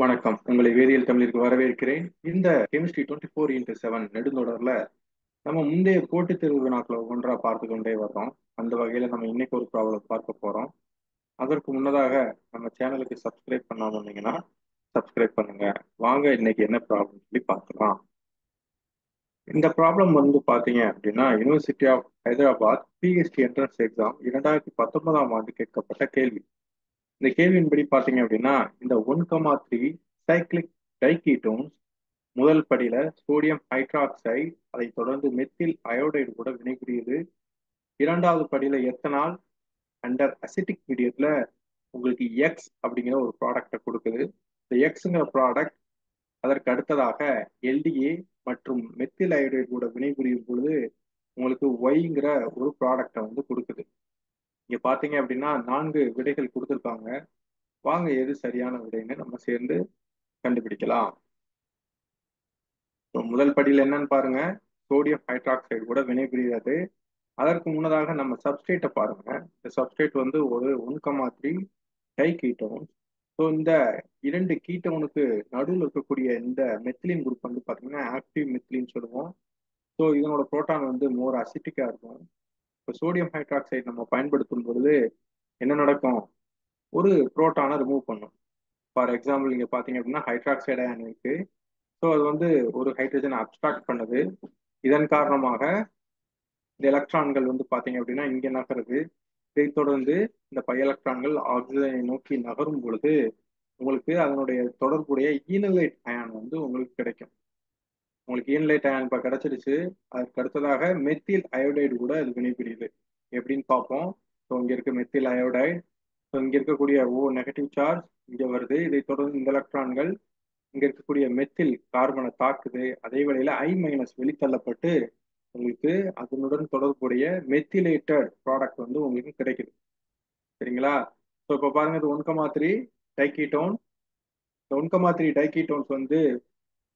வணக்கம். உங்களை வேதியியல் தமிழிற்கு வரவேற்கிறேன். இந்த கெமிஸ்ட்ரி 24x7 நெடுந்தொடர்ல நம்ம முந்தைய போட்டித் தேர்வு வினாக்களை ஒன்றா பார்த்து கொண்டே வர்றோம். அந்த வகையில நம்ம இன்னைக்கு ஒரு ப்ராப்ளம் பார்க்க போறோம். அதற்கு முன்னதாக நம்ம சேனலுக்கு சப்ஸ்கிரைப் பண்ணாம இருந்தீங்கன்னா சப்ஸ்கிரைப் பண்ணுங்க. வாங்க இன்னைக்கு என்ன ப்ராப்ளம் சொல்லி பார்க்கலாம். இந்த ப்ராப்ளம் வந்து பாத்தீங்க அப்படின்னா university of Hyderabad PhD entrance exam 2019ஆம் ஆண்டு கேட்கப்பட்ட கேள்வி. இந்த கேள்வியின்படி பாத்தீங்க அப்படின்னா இந்த 1,3 சைக்ளிக் டைகீட்டோன்ஸ் முதல் படியில சோடியம் ஹைட்ராக்சைடு, அதை தொடர்ந்து மெத்தில் அயோடைடு கூட வினைபுரியுது. இரண்டாவது படியில எத்தனால் அண்டர் அசிட்டிக் மீடியத்துல உங்களுக்கு எக்ஸ் அப்படிங்கிற ஒரு ப்ராடக்டை கொடுக்குது. இந்த எக்ஸுங்கிற ப்ராடக்ட் அதற்கு அடுத்ததாக எல்டிஏ மற்றும் மெத்தில் அயோடைடு கூட வினைபுரியும் பொழுது உங்களுக்கு ஒய்ங்கிற ஒரு ப்ராடக்டை வந்து கொடுக்குது. இங்க பாத்தீங்க அப்படின்னா 4 விடைகள் கொடுத்துருக்காங்க. வாங்க எது சரியான விடைன்னு நம்ம சேர்ந்து கண்டுபிடிக்கலாம். முதல் படியில் என்னன்னு பாருங்க, சோடியம் ஹைட்ராக்சைடு கூட வினைபுரியாது. அதற்கு முன்னதாக நம்ம சப்ஸ்ட்ரேட்டை பாருங்க. இந்த சப்ஸ்ட்ரேட் வந்து ஒரு 1,3 டைகீட்டோன். ஸோ இந்த 2 கீட்டோனுக்கு நடுவில் இருக்கக்கூடிய இந்த மெத்திலின் குரூப் வந்து பார்த்தீங்கன்னா ஆக்டிவ் மெத்திலின் சொல்லுவோம். ஸோ இதனோட புரோட்டான் வந்து மோர் அசிட்டிக்கா இருக்கும். இப்போ சோடியம் ஹைட்ராக்சைடு நம்ம பயன்படுத்தும் பொழுது என்ன நடக்கும், ஒரு புரோட்டானை ரிமூவ் பண்ணும். ஃபார் எக்ஸாம்பிள் இங்க பாத்தீங்க அப்படின்னா ஹைட்ராக்சைடு அயன் இருக்கு. ஸோ அது வந்து ஒரு ஹைட்ரஜனை அப்ஸ்ட்ராக்ட் பண்ணுது. இதன் காரணமாக இந்த எலக்ட்ரான்கள் வந்து பாத்தீங்க அப்படின்னா இங்க நகருது. இதை தொடர்ந்து இந்த பை எலக்ட்ரான்கள் ஆக்சிஜனை நோக்கி நகரும் பொழுது உங்களுக்கு அதனுடைய தொடர்புடைய ஈனலைட் அயான் வந்து உங்களுக்கு கிடைக்கும். உங்களுக்கு ஈனலைட் அயான் இப்ப கிடைச்சிருச்சு. அதுக்கு அடுத்ததாக மெத்தில் அயோடைடு கூட அது வினைபுரியுது. எப்படின்னு பார்ப்போம். ஸோ இங்க இருக்க மெத்தில் அயோடைடு, ஸோ இங்க இருக்கக்கூடிய ஓ நெகட்டிவ் சார்ஜ் இங்க வருது. இதை தொடர்ந்து இந்த எலக்ட்ரான்கள் இங்க இருக்கக்கூடிய மெத்தில் கார்பனை தாக்குது. அதே வேளையில ஐ மைனஸ் வெளித்தள்ளப்பட்டு உங்களுக்கு அதனுடன் தொடர்புடைய மெத்திலேட்டட் ப்ராடக்ட் வந்து உங்களுக்கு கிடைக்குது. சரிங்களா? ஸோ இப்போ பாருங்க, இது 1,3 டைகீட்டோன். இந்த 1,3 டைகீட்டோன்ஸ் வந்து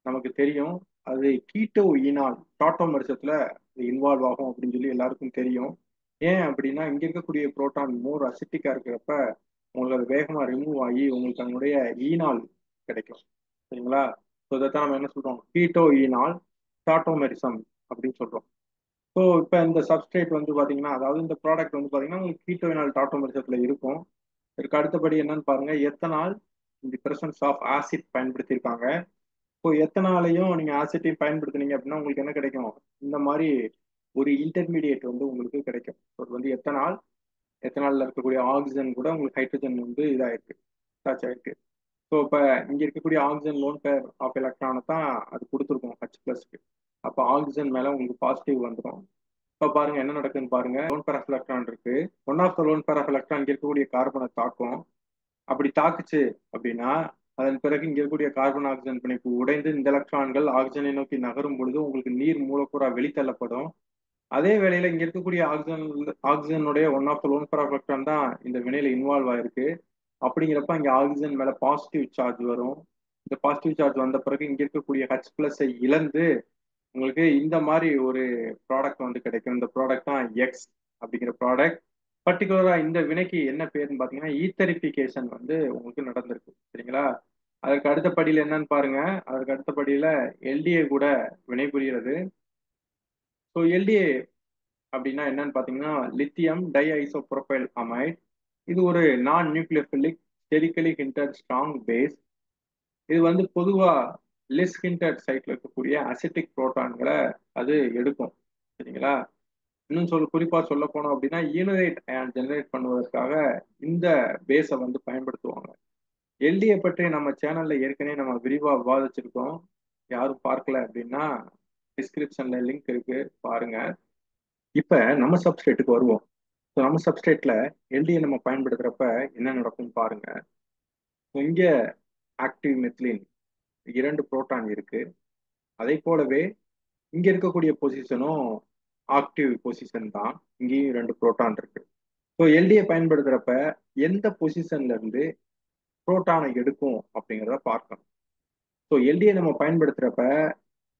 நமக்கு தெரியும் அது கீட்டோ ஈனால் டாட்டோமரிசத்துல இன்வால்வ் ஆகும் அப்படின்னு சொல்லி எல்லாருக்கும் தெரியும். ஏன் அப்படின்னா இங்க இருக்கக்கூடிய புரோட்டான் மோர் அசிட்டிக்கா இருக்கிறப்ப உங்களுக்கு அது வேகமா ரிமூவ் ஆகி உங்களுக்கு அதனுடைய ஈனால் கிடைக்கும். சரிங்களா? ஸோ இதைத்தான் நம்ம என்ன சொல்றோம், கீட்டோ ஈனால் டாட்டோமெரிசம் அப்படின்னு சொல்றோம். ஸோ இப்போ இந்த சப்ஸ்ட்ரேட் வந்து பாத்தீங்கன்னா, அதாவது இந்த ப்ராடக்ட் வந்து பாத்தீங்கன்னா உங்களுக்கு கீட்டோ ஈனால் டாட்டோமெரிசத்துல இருக்கும். இதுக்கு அடுத்தபடி என்னன்னு பாருங்க, எத்தனால் இந்த பிரசன்ஸ் ஆஃப் ஆசிட் பயன்படுத்தியிருக்காங்க. இப்போ எத்தனாலையும் நீங்க ஆசிட்டையும் பயன்படுத்துனீங்க அப்படின்னா உங்களுக்கு என்ன கிடைக்கும், இந்த மாதிரி ஒரு இன்டர்மீடியேட் வந்து உங்களுக்கு கிடைக்கும். அது வந்து எத்தனால், எத்தனால்ல இருக்கக்கூடிய ஆக்சிஜன் கூட உங்களுக்கு ஹைட்ரஜன் வந்து இதாயிருக்கு, அட்டாச் ஆயிருக்கு. ஸோ இப்போ இங்க இருக்கக்கூடிய ஆக்சிஜன் லோன் பேர் ஆஃப் எலக்ட்ரானை தான் அது கொடுத்துருக்கோம் ஹச் பிளஸ்க்கு. அப்போ ஆக்சிஜன் மேல உங்களுக்கு பாசிட்டிவ் வந்துடும். இப்போ பாருங்க என்ன நடக்குதுன்னு பாருங்க, லோன் பேர் ஆஃப் எலக்ட்ரான் இருக்கு. One of the lone pair of electron இங்க இருக்கக்கூடிய கார்பனை தாக்கும். அப்படி தாக்குச்சு அப்படின்னா அதன் பிறகு இங்க இருக்கக்கூடிய கார்பன் ஆக்சிஜன் பிணைப்பு உடைந்து இந்த எலக்ட்ரான்கள் ஆக்சிஜனை நோக்கி நகரும் பொழுது உங்களுக்கு நீர் மூலக்கூறா வெளித்தள்ளப்படும். அதே வேளையில இங்க இருக்கக்கூடிய ஆக்சிஜனுடைய one of the lone pair of electron தான் இந்த வினையில இன்வால்வ் ஆயிருக்கு. அப்படிங்கிறப்ப இங்க ஆக்சிஜன் மேல பாசிட்டிவ் சார்ஜ் வரும். இந்த பாசிட்டிவ் சார்ஜ் வந்த பிறகு இங்க இருக்கக்கூடிய ஹச் பிளஸை இழந்து உங்களுக்கு இந்த மாதிரி ஒரு ப்ராடக்ட் வந்து கிடைக்கும். இந்த ப்ராடக்ட் தான் எக்ஸ் அப்படிங்கிற ப்ராடக்ட். பர்டிகுலரா இந்த வினைக்கு என்ன பேருன்னு பாத்தீங்கன்னா ஈத்தரிபிகேஷன் வந்து உங்களுக்கு நடந்திருக்கு. சரிங்களா? அதற்கு அடுத்த படியில என்னன்னு பாருங்க, அதற்கு அடுத்த படியில எல்டிஏ கூட வினைபுரிகிறது. ஸோ எல்டிஏ அப்படின்னா என்னன்னு பாத்தீங்கன்னா லித்தியம் டை ஐசோப்ரோபைல் அமைட். இது ஒரு நான் நியூக்ளியோபிலிக் ஸ்டெரிக்கலி ஹிண்டட் ஸ்ட்ராங் பேஸ். இது வந்து பொதுவா லெஸ் ஹிண்டட் சைட்ல இருக்கக்கூடிய அசிட்டிக் புரோட்டான்களை அது எடுக்கும். சரிங்களா? இன்னும் குறிப்பா சொல்ல போனோம் அப்படின்னா ஈனரேட் அயன் ஜெனரேட் பண்ணுவதற்காக இந்த பேஸை வந்து பயன்படுத்துவாங்க. எல்டிஏ பற்றி நம்ம சேனல்ல ஏற்கனவே நம்ம விரிவா விவாதிச்சிருக்கோம். யாரும் பார்க்கல அப்படின்னா டிஸ்கிரிப்ஷன்ல லிங்க் இருக்கு, பாருங்க. இப்ப நம்ம சப்ஸ்ட்ரேட்டுக்கு வருவோம். நம்ம சப்ஸ்ட்ரேட்ல எல்டிஏ நம்ம பயன்படுத்துறப்ப என்ன நடக்கும் பாருங்க. இங்க ஆக்டிவ் மெத்திலின் 2 புரோட்டான் இருக்கு. அதே போலவே இங்க இருக்கக்கூடிய பொசிஷனும் ஆக்டிவ் பொசிஷன் தான். இங்கேயும் 2 புரோட்டான் இருக்கு. ஸோ எல்டிஏ பயன்படுத்துறப்ப எந்த பொசிஷன்ல இருந்து புரோட்டானை எடுக்கும் அப்படிங்கிறத பார்க்கணும். ஸோ எல்டிஏ நம்ம பயன்படுத்துறப்ப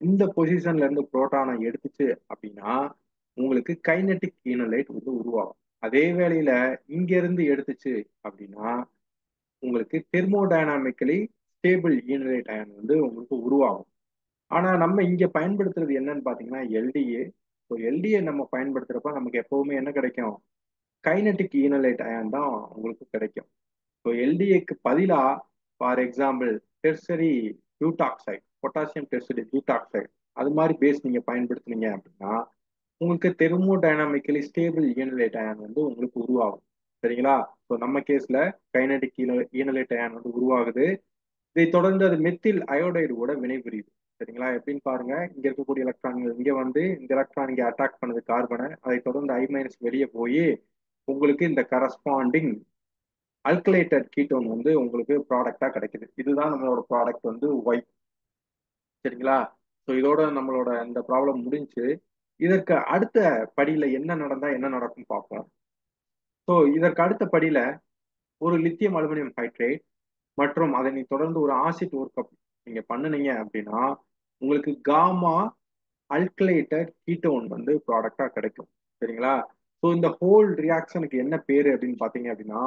இந்த பொசிஷன்ல இருந்து புரோட்டானை எடுத்துச்சு அப்படின்னா உங்களுக்கு கைனெட்டிக் ஈனலைட் வந்து உருவாகும். அதே வேளையில இங்க இருந்து எடுத்துச்சு அப்படின்னா உங்களுக்கு தெர்மோடைனாமிக்கலி ஸ்டேபிள் ஈனரேட் அயன் வந்து உங்களுக்கு உருவாகும். ஆனா நம்ம இங்க பயன்படுத்துறது என்னன்னு பாத்தீங்கன்னா எல்டிஏ. ஸோ எல்டிஏ நம்ம பயன்படுத்துறப்ப நமக்கு எப்பவுமே என்ன கிடைக்கும்? கைனடிக் ஈனலேட் அயன் தான் உங்களுக்கு கிடைக்கும். ஸோ எல்டிஏக்கு பதிலா for example tertiary butoxide, potassium tertiary butoxide, அது மாதிரி பேஸ் நீங்க பயன்படுத்துனீங்க அப்படின்னா உங்களுக்கு தெர்மோடைனாமிக்கலி ஸ்டேபிள் ஈனலேட் அயன் வந்து உங்களுக்கு உருவாகும். சரிங்களா? ஸோ நம்ம கேஸ்ல கைனடிக் ஈனலேட் அயன் வந்து உருவாகுது. இதை தொடர்ந்து அது மெத்தில் அயோடைடு கூட வினைபுரியுது. சரிங்களா? எப்படின்னு பாருங்க. இங்க இருக்கக்கூடிய எலக்ட்ரான்கள் இங்க வந்து இந்த எலக்ட்ரான் இங்க அட்டாக் பண்ணது கார்பனை, அதை தொடர்ந்து I மைனஸ் வெளியே போய் உங்களுக்கு இந்த கரஸ்பாண்டிங் அல்கலேட்டட் கீட்டோன் வந்து உங்களுக்கு ப்ராடக்டா கிடைக்குது. இதுதான் நம்மளோட ப்ராடக்ட் வந்து ஒய். சரிங்களா? ஸோ இதோட நம்மளோட இந்த ப்ராப்ளம் முடிஞ்சு. இதற்கு அடுத்த படியில என்ன நடந்தா என்ன நடக்கும் பார்ப்போம். ஸோ இதற்கு அடுத்த படியில ஒரு லித்தியம் அலுமினியம் ஹைட்ரேட் மற்றும் அதனை தொடர்ந்து ஒரு ஆசிட் ஒர்க் அப் நீங்க பண்ணுனீங்க அப்படின்னா உங்களுக்கு காமா அல்கலேட்டட் கீட்டோன் வந்து ப்ராடக்டா கிடைக்கும். சரிங்களா? ஸோ இந்த ஹோல் ரியாக்ஷனுக்கு என்ன பேரு அப்படின்னு பாத்தீங்க அப்படின்னா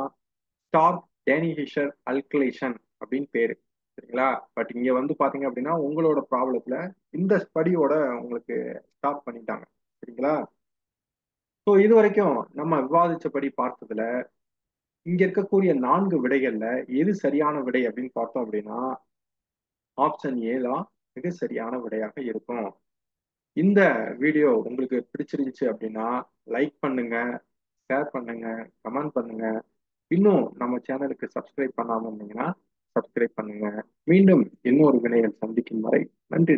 ஸ்டார்க் டேனிஹிஷர் அல்கலேஷன் அப்படின்னு பேரு. சரிங்களா? பட் இங்க வந்து பாத்தீங்க அப்படின்னா உங்களோட ப்ராப்ளத்துல இந்த படியோட உங்களுக்கு ஸ்டாப் பண்ணிட்டாங்க. சரிங்களா? ஸோ இது வரைக்கும் நம்ம விவாதிச்சபடி பார்த்ததுல இங்க இருக்கக்கூடிய 4 விடைகள்ல எது சரியான விடை அப்படின்னு பார்த்தோம் அப்படின்னா ஆப்ஷன் ஏ தான் மிக சரியான விடையாக இருக்கும். இந்த வீடியோ உங்களுக்கு பிடிச்சிருந்துச்சு அப்படின்னா லைக் பண்ணுங்க, ஷேர் பண்ணுங்க, கமெண்ட் பண்ணுங்க. இன்னும் நம்ம சேனலுக்கு சப்ஸ்கிரைப் பண்ணாம இருந்தீங்கன்னா சப்ஸ்கிரைப் பண்ணுங்க. மீண்டும் இன்னொரு வினையில் சந்திக்கும் வரை நன்றி.